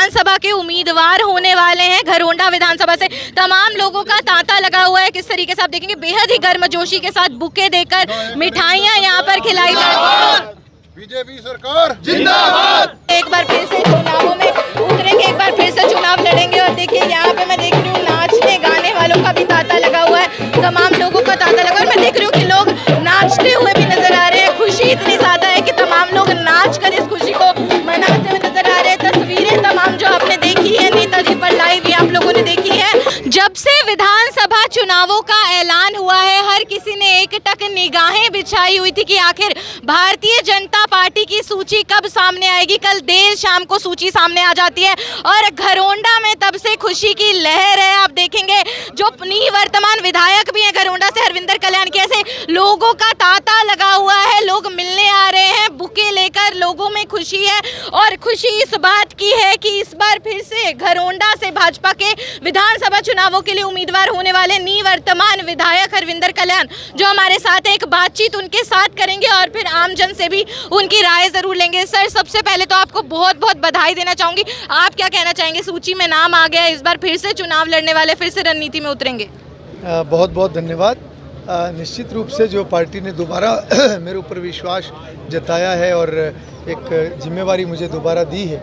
विधानसभा के उम्मीदवार होने वाले हैं घरोंडा विधानसभा से। तमाम लोगों का तांता लगा हुआ है। किस तरीके से आप देखेंगे बेहद ही गर्मजोशी के साथ बुके देकर मिठाइयां यहाँ पर खिलाई जाती हैं। बीजेपी सरकार जिंदाबाद। एक बार फिर से चुनावों में उतरेंगे, एक बार फिर से चुनाव लड़ेंगे। और देखिए यहाँ पे मैं देख रही हूँ नाचने गाने वालों का भी तांता लगा हुआ है, तमाम लोगों का तांता लगा हुआ है। मैं देख रही हूँ कि लोग नाचते हुए भी नजर आ रहे हैं। खुशी इतनी ज्यादा है कि तमाम लोग नाच कर इस खुशी को मनाते हुए नजर आ रहे हैं। तस्वीरें तमाम जो आपने देखी है नेताजी पर लाइव ही आप लोगों ने देखी है। जब से विधानसभा चुनावों का ऐलान हुआ है हर किसी ने एकटक निगाहें बिछाई हुई थी कि आखिर भारतीय जनता पार्टी की सूची कब सामने आएगी। कल देर शाम को सूची सामने आ जाती है और घरोंडा में तब से खुशी की लहर है। आप देखेंगे जो निवर्तमान विधायक भी हैं घरोंडा से हरविंदर कल्याण के, ऐसे लोगों का तांता लगा हुआ है। लोग मिलने आ रहे हैं बुके लेकर, लोगों में खुशी है। और खुशी इस बात की है कि इस बार फिर से घरोंडा से भाजपा के विधानसभा चुनावों के लिए उम्मीदवार होने वाले निवर्तमान विधायक हरविंदर कल्याण जो हमारे साथ एक बातचीत उनके साथ करेंगे और फिर आमजन से भी उनकी राय जरूर लेंगे। सर, सबसे पहले तो आपको बहुत बहुत बधाई देना चाहूंगी। आप क्या कहना चाहेंगे? सूची में नाम आ गया, इस बार फिर से चुनाव लड़ने वाले, फिर से रणनीति में उतरेंगे। बहुत बहुत धन्यवाद। निश्चित रूप से जो पार्टी ने दोबारा मेरे ऊपर विश्वास जताया है और एक जिम्मेवारी मुझे दोबारा दी है,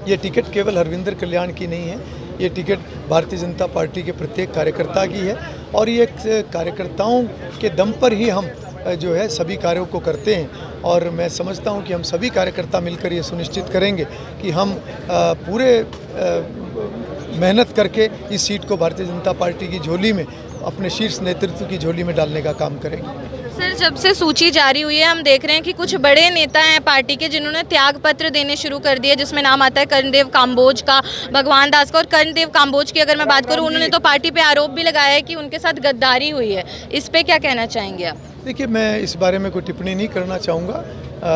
ये टिकट केवल हरविंदर कल्याण की नहीं है, ये टिकट भारतीय जनता पार्टी के प्रत्येक कार्यकर्ता की है। और ये कार्यकर्ताओं के दम पर ही हम जो है सभी कार्यों को करते हैं। और मैं समझता हूं कि हम सभी कार्यकर्ता मिलकर ये सुनिश्चित करेंगे कि हम पूरे मेहनत करके इस सीट को भारतीय जनता पार्टी की झोली में, अपने शीर्ष नेतृत्व की झोली में डालने का काम करेंगे। सर, जब से सूची जारी हुई है हम देख रहे हैं कि कुछ बड़े नेता हैं पार्टी के जिन्होंने त्याग पत्र देने शुरू कर दिए, जिसमें नाम आता है कर्णदेव काम्बोज का, भगवान दास का। और कर्णदेव काम्बोज की अगर मैं बात करूं, उन्होंने तो पार्टी पे आरोप भी लगाया है कि उनके साथ गद्दारी हुई है। इस पे क्या कहना चाहेंगे आप? देखिए, मैं इस बारे में कोई टिप्पणी नहीं करना चाहूँगा।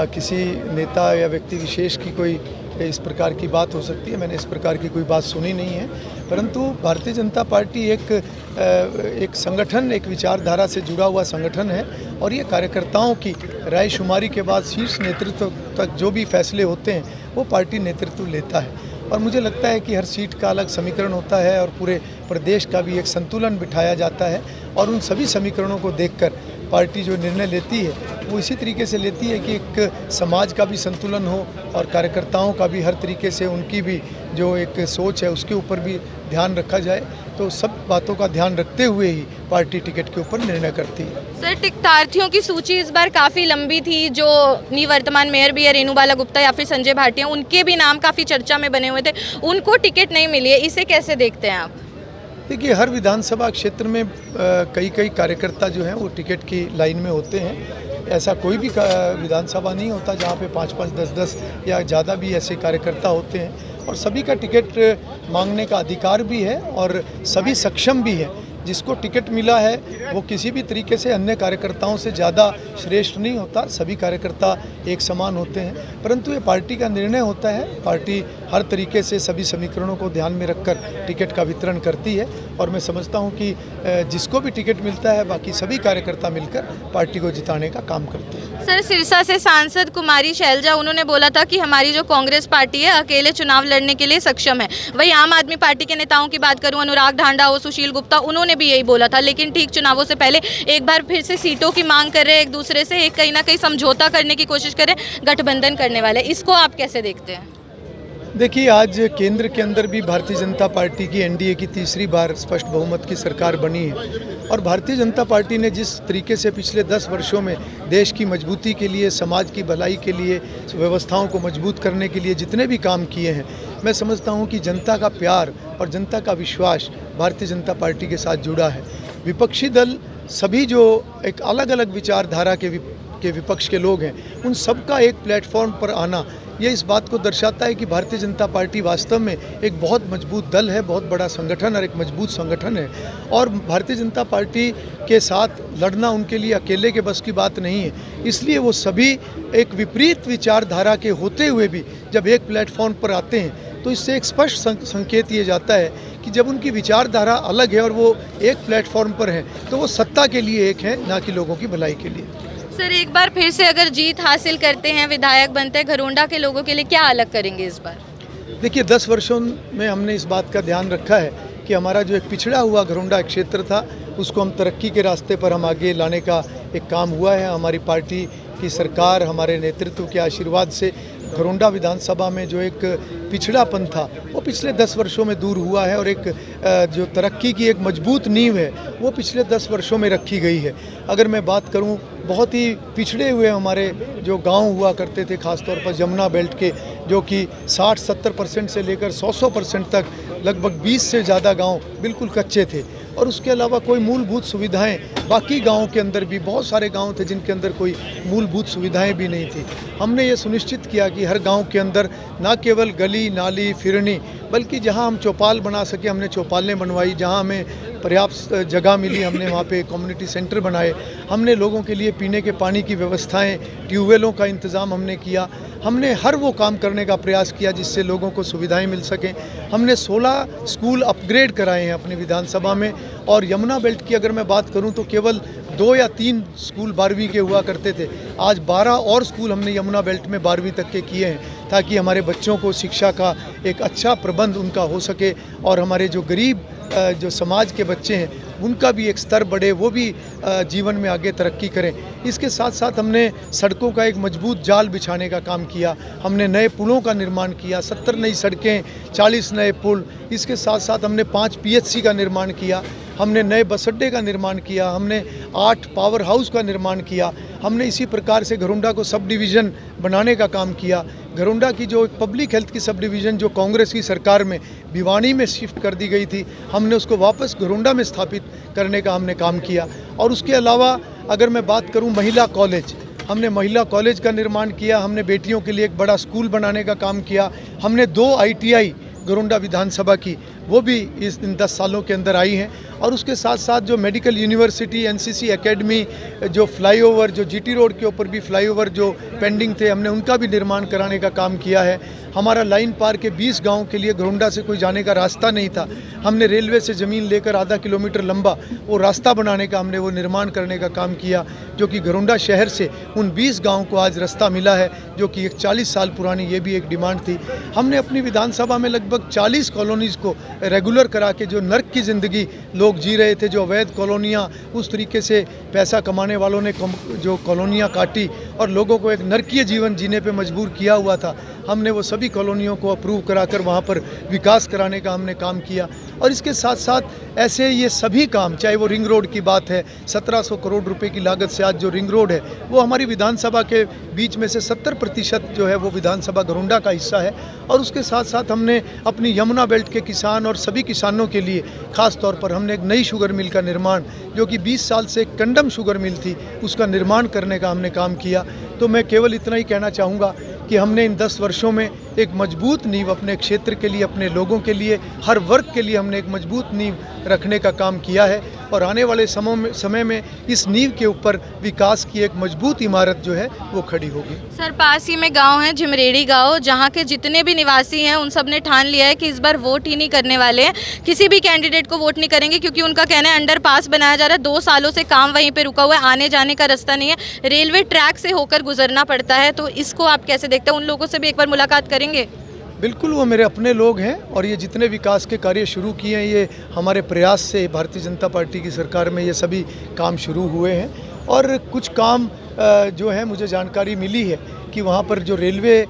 किसी नेता या व्यक्ति विशेष की कोई इस प्रकार की बात हो सकती है, मैंने इस प्रकार की कोई बात सुनी नहीं है। परंतु भारतीय जनता पार्टी एक संगठन, एक विचारधारा से जुड़ा हुआ संगठन है और ये कार्यकर्ताओं की रायशुमारी के बाद शीर्ष नेतृत्व तक जो भी फैसले होते हैं वो पार्टी नेतृत्व लेता है। और मुझे लगता है कि हर सीट का अलग समीकरण होता है और पूरे प्रदेश का भी एक संतुलन बिठाया जाता है। और उन सभी समीकरणों को देखकर पार्टी जो निर्णय लेती है वो इसी तरीके से लेती है कि एक समाज का भी संतुलन हो और कार्यकर्ताओं का भी हर तरीके से उनकी भी जो एक सोच है उसके ऊपर भी ध्यान रखा जाए। तो सब बातों का ध्यान रखते हुए ही पार्टी टिकट के ऊपर निर्णय करती है। सर, टिकटार्थियों की सूची इस बार काफ़ी लंबी थी। जो निवर्तमान मेयर भी है रेणुबाला गुप्ता या फिर संजय भाटिया, उनके भी नाम काफ़ी चर्चा में बने हुए थे, उनको टिकट नहीं मिली है। इसे कैसे देखते हैं आप? देखिए, हर विधानसभा क्षेत्र में कई कार्यकर्ता जो हैं वो टिकट की लाइन में होते हैं। ऐसा कोई भी विधानसभा नहीं होता जहाँ पे 5-5, 10-10 या ज़्यादा भी ऐसे कार्यकर्ता होते हैं। और सभी का टिकट मांगने का अधिकार भी है और सभी सक्षम भी हैं। जिसको टिकट मिला है वो किसी भी तरीके से अन्य कार्यकर्ताओं से ज़्यादा श्रेष्ठ नहीं होता। सभी कार्यकर्ता एक समान होते हैं। परंतु ये पार्टी का निर्णय होता है। पार्टी हर तरीके से सभी समीकरणों को ध्यान में रखकर टिकट का वितरण करती है। और मैं समझता हूँ कि जिसको भी टिकट मिलता है बाकी सभी कार्यकर्ता मिलकर पार्टी को जिताने का काम करते हैं। सर, सिरसा से सांसद कुमारी शैलजा, उन्होंने बोला था कि हमारी जो कांग्रेस पार्टी है अकेले चुनाव लड़ने के लिए सक्षम है। वही आम आदमी पार्टी के नेताओं की बात करूं, अनुराग ढांडा हो, सुशील गुप्ता, उन्होंने भी यही बोला था। लेकिन ठीक चुनावों से पहले एक बार फिर से सीटों की मांग कर रहे हैं एक दूसरे से, एक कहीं ना कहीं समझौता करने की कोशिश कर रहे हैं, गठबंधन करने वाले। इसको आप कैसे देखते हैं? देखिए, आज केंद्र के अंदर भी भारतीय जनता पार्टी की एनडीए की तीसरी बार स्पष्ट बहुमत की सरकार बनी है। और भारतीय जनता पार्टी ने जिस तरीके से पिछले 10 वर्षों में देश की मजबूती के लिए, समाज की भलाई के लिए, व्यवस्थाओं को मजबूत करने के लिए जितने भी काम किए हैं, मैं समझता हूं कि जनता का प्यार और जनता का विश्वास भारतीय जनता पार्टी के साथ जुड़ा है। विपक्षी दल सभी जो एक अलग अलग विचारधारा के विपक्ष के लोग हैं, उन सबका एक प्लेटफॉर्म पर आना ये इस बात को दर्शाता है कि भारतीय जनता पार्टी वास्तव में एक बहुत मजबूत दल है, बहुत बड़ा संगठन और एक मजबूत संगठन है। और भारतीय जनता पार्टी के साथ लड़ना उनके लिए अकेले के बस की बात नहीं है। इसलिए वो सभी एक विपरीत विचारधारा के होते हुए भी जब एक प्लेटफॉर्म पर आते हैं तो इससे एक स्पष्ट संकेत ये जाता है कि जब उनकी विचारधारा अलग है और वो एक प्लेटफॉर्म पर हैं तो वो सत्ता के लिए एक है, ना कि लोगों की भलाई के लिए। सर, एक बार फिर से अगर जीत हासिल करते हैं, विधायक बनते हैं, घरोंडा के लोगों के लिए क्या अलग करेंगे इस बार? देखिए 10 वर्षों में हमने इस बात का ध्यान रखा है कि हमारा जो एक पिछड़ा हुआ घरोंडा क्षेत्र था उसको हम तरक्की के रास्ते पर हम आगे लाने का एक काम हुआ है। हमारी पार्टी की सरकार हमारे नेतृत्व के आशीर्वाद से घरोंडा विधानसभा में जो एक पिछड़ापन था वो पिछले 10 वर्षों में दूर हुआ है और एक जो तरक्की की एक मजबूत नींव है वो पिछले 10 वर्षों में रखी गई है। अगर मैं बात करूं, बहुत ही पिछड़े हुए हमारे जो गांव हुआ करते थे, खासतौर पर जमुना बेल्ट के, जो कि 60-70% से लेकर 100-100% तक लगभग 20 से ज़्यादा गांव बिल्कुल कच्चे थे और उसके अलावा कोई मूलभूत सुविधाएं बाकी गांवों के अंदर भी बहुत सारे गांव थे जिनके अंदर कोई मूलभूत सुविधाएं भी नहीं थी। हमने ये सुनिश्चित किया कि हर गांव के अंदर ना केवल गली नाली फिरनी बल्कि जहां हम चौपाल बना सके हमने चौपालें बनवाई, जहां हमें पर्याप्त जगह मिली हमने वहाँ पे कम्युनिटी सेंटर बनाए, हमने लोगों के लिए पीने के पानी की व्यवस्थाएं, ट्यूबवेलों का इंतज़ाम हमने किया। हमने हर वो काम करने का प्रयास किया जिससे लोगों को सुविधाएं मिल सकें। हमने 16 स्कूल अपग्रेड कराए हैं अपनी विधानसभा में और यमुना बेल्ट की अगर मैं बात करूं तो केवल 2 या 3 स्कूल 12वीं के हुआ करते थे, आज 12 और स्कूल हमने यमुना बेल्ट में 12वीं तक के किए हैं ताकि हमारे बच्चों को शिक्षा का एक अच्छा प्रबंध उनका हो सके और हमारे जो गरीब जो समाज के बच्चे हैं उनका भी एक स्तर बढ़े, वो भी जीवन में आगे तरक्की करें। इसके साथ साथ हमने सड़कों का एक मजबूत जाल बिछाने का काम किया, हमने नए पुलों का निर्माण किया, 70 नई सड़कें, 40 नए पुल। इसके साथ साथ हमने 5 PHC का निर्माण किया, हमने नए बस अड्डे का निर्माण किया, हमने 8 पावर हाउस का निर्माण किया। हमने इसी प्रकार से घरोंडा को सब डिवीज़न बनाने का काम किया। घरोंडा की जो पब्लिक हेल्थ की सब डिवीज़न जो कांग्रेस की सरकार में भिवानी में शिफ्ट कर दी गई थी, हमने उसको वापस घरोंडा में स्थापित करने का हमने काम किया। और उसके अलावा अगर मैं बात करूं महिला कॉलेज, हमने महिला कॉलेज का निर्माण किया, हमने बेटियों के लिए एक बड़ा स्कूल बनाने का काम किया। हमने 2 ITI घरोंडा विधानसभा की वो भी इन 10 सालों के अंदर आई हैं और उसके साथ साथ जो मेडिकल यूनिवर्सिटी, NCC एकेडमी, जो फ्लाईओवर, जो GT रोड के ऊपर भी फ्लाईओवर जो पेंडिंग थे हमने उनका भी निर्माण कराने का काम किया है। हमारा लाइन पार के 20 गांव के लिए घरोंडा से कोई जाने का रास्ता नहीं था, हमने रेलवे से ज़मीन लेकर आधा किलोमीटर लंबा वो रास्ता बनाने का हमने वो निर्माण करने का काम किया, जो कि घरोंडा शहर से उन 20 गाँव को आज रास्ता मिला है, जो कि एक 40 साल पुरानी ये भी एक डिमांड थी। हमने अपनी विधानसभा में लगभग 40 कॉलोनीज़ को रेगुलर करा के जो नर्क की ज़िंदगी लोग जी रहे थे, जो अवैध कॉलोनियाँ, उस तरीके से पैसा कमाने वालों ने जो कॉलोनियाँ काटी और लोगों को एक नरकीय जीवन जीने पे मजबूर किया हुआ था, हमने वो सभी कॉलोनियों को अप्रूव कराकर वहाँ पर विकास कराने का हमने काम किया। और इसके साथ साथ ऐसे ये सभी काम, चाहे वो रिंग रोड की बात है, 1700 करोड़ रुपए की लागत से आज जो रिंग रोड है वो हमारी विधानसभा के बीच में से 70% जो है वो विधानसभा घरोंडा का हिस्सा है। और उसके साथ साथ हमने अपनी यमुना बेल्ट के किसान और सभी किसानों के लिए खास तौर पर हमने एक नई शुगर मिल का निर्माण, जो कि 20 साल से कंडम शुगर मिल थी, उसका निर्माण करने का हमने काम किया। तो मैं केवल इतना ही कहना चाहूँगा कि हमने इन 10 वर्षों में एक मजबूत नींव अपने क्षेत्र के लिए, अपने लोगों के लिए, हर वर्ग के लिए हमने एक मजबूत नींव रखने का काम किया है और आने वाले समय में इस नींव के ऊपर विकास की एक मजबूत इमारत जो है वो खड़ी होगी। सर, पास ही में गांव है झिमरेड़ी गांव, जहां के जितने भी निवासी हैं उन सब ने ठान लिया है कि इस बार वोट ही नहीं करने वाले हैं, किसी भी कैंडिडेट को वोट नहीं करेंगे, क्योंकि उनका कहना है अंडर पास बनाया जा रहा है, 2 सालों से काम वहीं पे रुका हुआ है, आने जाने का रास्ता नहीं है, रेलवे ट्रैक से होकर गुजरना पड़ता है। तो इसको आप कैसे देखते हैं? उन लोगों से भी एक बार मुलाकात करेंगे? बिल्कुल, वो मेरे अपने लोग हैं और ये जितने विकास के कार्य शुरू किए हैं ये हमारे प्रयास से भारतीय जनता पार्टी की सरकार में ये सभी काम शुरू हुए हैं। और कुछ काम जो है मुझे जानकारी मिली है कि वहाँ पर जो रेलवे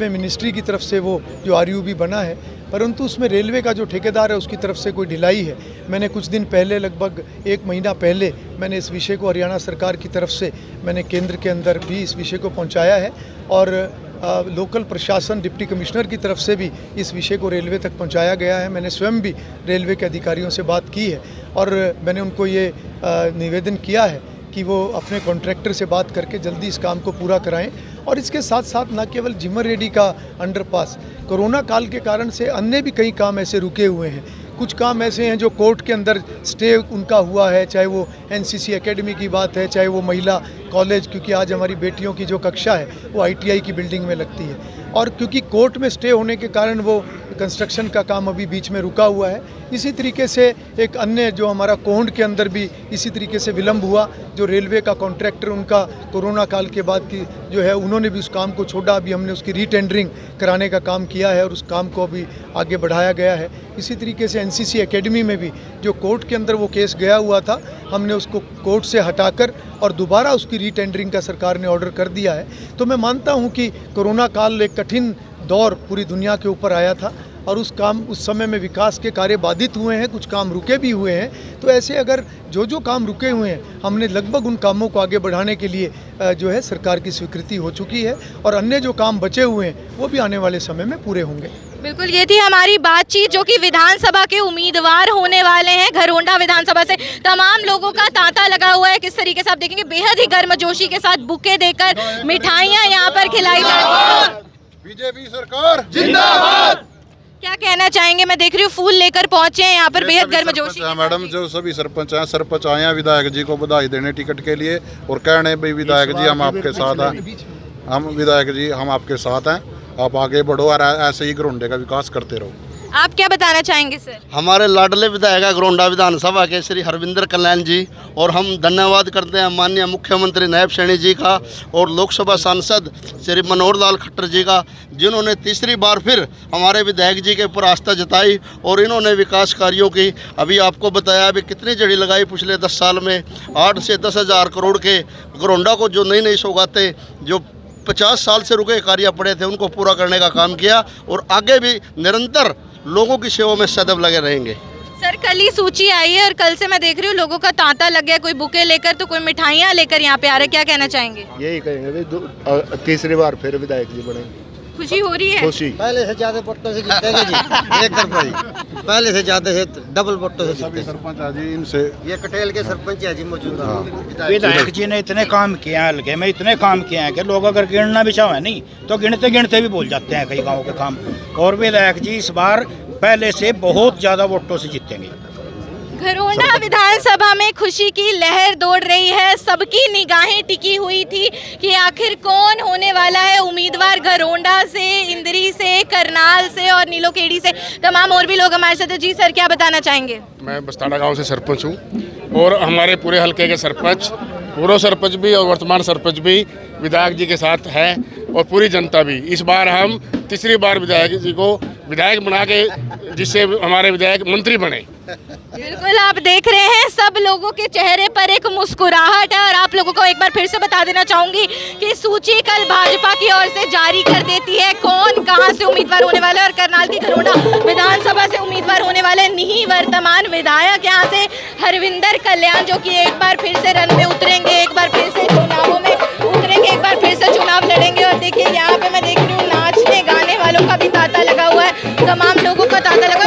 मिनिस्ट्री की तरफ से वो जो RUB बना है, परंतु उसमें रेलवे का जो ठेकेदार है उसकी तरफ से कोई ढिलाई है। मैंने कुछ दिन पहले, लगभग 1 महीना पहले, मैंने इस विषय को हरियाणा सरकार की तरफ से मैंने केंद्र के अंदर भी इस विषय को पहुंचाया है और लोकल प्रशासन, डिप्टी कमिश्नर की तरफ से भी इस विषय को रेलवे तक पहुंचाया गया है। मैंने स्वयं भी रेलवे के अधिकारियों से बात की है और मैंने उनको ये निवेदन किया है कि वो अपने कॉन्ट्रैक्टर से बात करके जल्दी इस काम को पूरा कराएं। और इसके साथ साथ न केवल झिमरेड़ी का अंडरपास, कोरोना काल के कारण से अन्य भी कई काम ऐसे रुके हुए हैं। कुछ काम ऐसे हैं जो कोर्ट के अंदर स्टे उनका हुआ है, चाहे वो NCC एकेडमी की बात है, चाहे वो महिला कॉलेज, क्योंकि आज हमारी बेटियों की जो कक्षा है वो ITI की बिल्डिंग में लगती है। और क्योंकि कोर्ट में स्टे होने के कारण वो कंस्ट्रक्शन का काम अभी बीच में रुका हुआ है। इसी तरीके से एक अन्य जो हमारा कोंड के अंदर भी इसी तरीके से विलम्ब हुआ। जो रेलवे का कॉन्ट्रैक्टर उनका कोरोना काल के बाद की जो है उन्होंने भी उस काम को छोड़ा। अभी हमने उसकी रीटेंडरिंग कराने का काम किया है और उस काम को अभी आगे बढ़ाया गया है। इसी तरीके से एनसीसी एकेडमी में भी जो कोर्ट के अंदर वो केस गया हुआ था, हमने उसको कोर्ट से हटाकर और दोबारा उसकी रीटेंडरिंग का सरकार ने ऑर्डर कर दिया है। तो मैं मानता हूँ कि कोरोना काल एक कठिन दौर पूरी दुनिया के ऊपर आया था और उस समय में विकास के कार्य बाधित हुए हैं, कुछ काम रुके भी हुए हैं। तो ऐसे अगर जो काम रुके हुए हैं, हमने लगभग उन कामों को आगे बढ़ाने के लिए जो है सरकार की स्वीकृति हो चुकी है और अन्य जो काम बचे हुए हैं वो भी आने वाले समय में पूरे होंगे। बिल्कुल, ये थी हमारी बातचीत जो कि विधानसभा के उम्मीदवार होने वाले हैं। घरोंडा विधानसभा से तमाम लोगों का तांता लगा हुआ है। किस तरीके से आप देखेंगे बेहद ही गर्मजोशी के साथ बुके देकर मिठाइयाँ यहाँ पर खिलाई जाती हैं। बीजेपी सरकार जिंदाबाद। क्या कहना चाहेंगे? मैं देख रही हूँ फूल लेकर पहुंचे हैं यहाँ पर बेहद गर्मजोशी। मैडम, जो सभी सरपंच हैं, सरपंच आए हैं विधायक जी को बधाई देने टिकट के लिए और कहने भाई विधायक जी हम आपके साथ हैं, हम विधायक जी हम आपके साथ हैं, आप आगे बढ़ो और ऐसे ही घरोंडे का विकास करते रहो। आप क्या बताना चाहेंगे सर? हमारे लाडले विधायक घरोंडा विधानसभा के श्री हरविंदर कल्याण जी, और हम धन्यवाद करते हैं माननीय मुख्यमंत्री नायब सैनी जी का और लोकसभा सांसद श्री मनोहर लाल खट्टर जी का, जिन्होंने तीसरी बार फिर हमारे विधायक जी के ऊपर आस्था जताई और इन्होंने विकास कार्यों की अभी आपको बताया अभी कितनी जड़ी लगाई पिछले 10 साल में। 8 से 10 हज़ार करोड़ के घरोंडा को जो नई सौगातें जो 50 साल से रुके कार्य पड़े थे उनको पूरा करने का काम किया और आगे भी निरंतर लोगों की सेवा में सदैव लगे रहेंगे। सर, कल ही सूची आई है और कल से मैं देख रही हूँ लोगों का तांता लग गया, कोई बुके लेकर तो कोई मिठाइयाँ लेकर यहाँ पे आ रहे। क्या कहना चाहेंगे? यही कहेंगे तीसरी बार फिर विधायक जी बने। खुशी हो रही है? खुशी पहले से ज्यादा वोटों से जीतेंगे जी, एक तरफा जी, पहले से ज्यादा से डबल वोटों से सभी सरपंच आज इनसे ये कटेल के सरपंच है जी मौजूदा। विधायक जी ने इतने काम किए हैं, हल्के में इतने काम किए हैं कि लोग अगर गिनना भी चाहे नहीं तो गिनते गिनते भी भूल जाते हैं कई गाँव के काम। और विधायक जी इस बार पहले से बहुत ज़्यादा वोटों से जीतेंगे। घरोंडा विधानसभा में खुशी की लहर दौड़ रही है। सबकी निगाहें टिकी हुई थी कि आखिर कौन होने वाला है उम्मीदवार घरोंडा से, इंदरी से, करनाल से और नीलोखेड़ी से। तमाम और भी लोग हमारे साथ हैं। जी सर, क्या बताना चाहेंगे? मैं बस्ताड़ा गांव से सरपंच हूं और हमारे पूरे हलके के सरपंच, पूर्व सरपंच भी और वर्तमान सरपंच भी विधायक जी के साथ है और पूरी जनता भी। इस बार हम तीसरी बार विधायक जी को विधायक बना के जिससे हमारे विधायक मंत्री बने। बिल्कुल, आप देख रहे हैं सब लोगों के चेहरे पर एक मुस्कुराहट है। और आप लोगों को एक बार फिर से बता देना चाहूंगी कि सूची कल भाजपा की ओर से जारी कर देती है कौन कहां से उम्मीदवार होने वाले हैं। और करनाल की घरोंडा विधानसभा से उम्मीदवार होने वाले निवर्तमान विधायक यहाँ से हरविंदर कल्याण, जो कि एक बार फिर से रन में उतरेंगे, एक बार फिर से चुनावों में उतरेंगे, एक बार फिर से चुनाव लड़ेंगे। और देखिए यहाँ पे मैं देख रही हूँ नाचने गाने वालों का भी तांता लगा हुआ है, तमाम लोगों का तांता लगा।